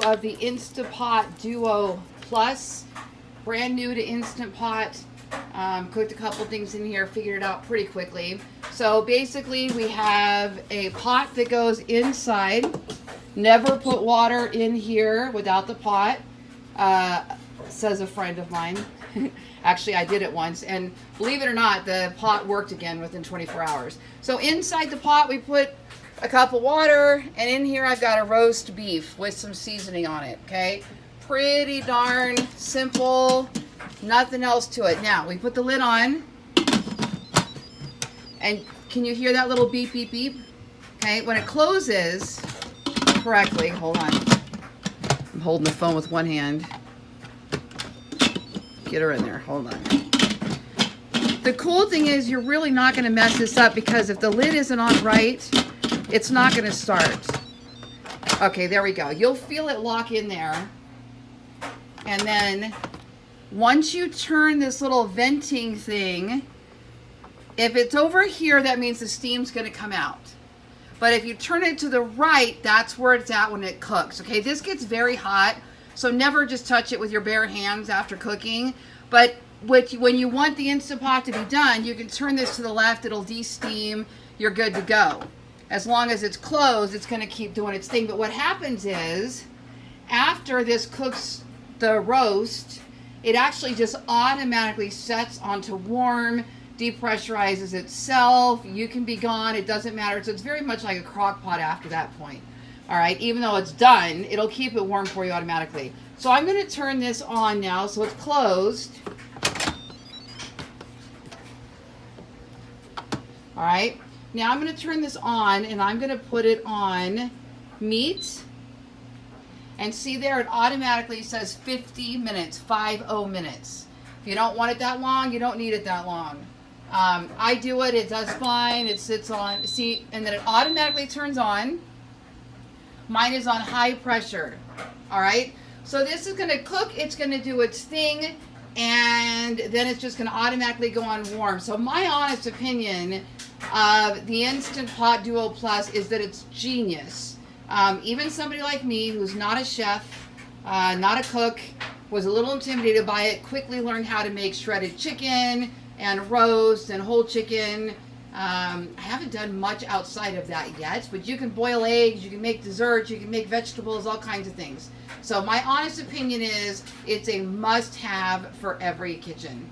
of the Instant Pot Duo Plus. Brand new to Instant Pot. Cooked a couple things in here, figured it out pretty quickly. So basically we have a pot that goes inside. Never put water in here without the pot, says a friend of mine. Actually, I did it once, and believe it or not, the pot worked again within 24 hours. So inside the pot, we put a cup of water, and in here I've got a roast beef with some seasoning on it, okay? Pretty darn simple, nothing else to it. Now, we put the lid on, and can you hear that little beep, beep, beep? Okay, when it closes correctly, hold on. I'm holding the phone with one hand. Get her in there, hold on. The cool thing is you're really not gonna mess this up because if the lid isn't on right, it's not gonna start. Okay, there we go. You'll feel it lock in there. And then once you turn this little venting thing, if it's over here, that means the steam's gonna come out. But if you turn it to the right, that's where it's at when it cooks. Okay, this gets very hot, so never just touch it with your bare hands after cooking. But when you want the Instant Pot to be done, you can turn this to the left, it'll de-steam, you're good to go. As long as it's closed, it's gonna keep doing its thing. But what happens is, after this cooks the roast, it actually just automatically sets onto warm, depressurizes itself. You can be gone, it doesn't matter. So it's very much like a crock pot after that point. All right, even though it's done, it'll keep it warm for you automatically. So I'm gonna turn this on now, so it's closed. All right, now I'm gonna turn this on and I'm gonna put it on meat. And see there, it automatically says 50 minutes, 50 minutes. If you don't want it that long, you don't need it that long. I do it, it does fine, it sits on, see, and then it automatically turns on. Mine is on high pressure, all right? So this is gonna cook, it's gonna do its thing, and then it's just gonna automatically go on warm. So my honest opinion of the Instant Pot Duo Plus is that it's genius. Even somebody like me who's not a chef, not a cook, was a little intimidated by it, quickly learned how to make shredded chicken and roast and whole chicken. I haven't done much outside of that yet, but you can boil eggs, you can make desserts, you can make vegetables, all kinds of things. So my honest opinion is it's a must-have for every kitchen.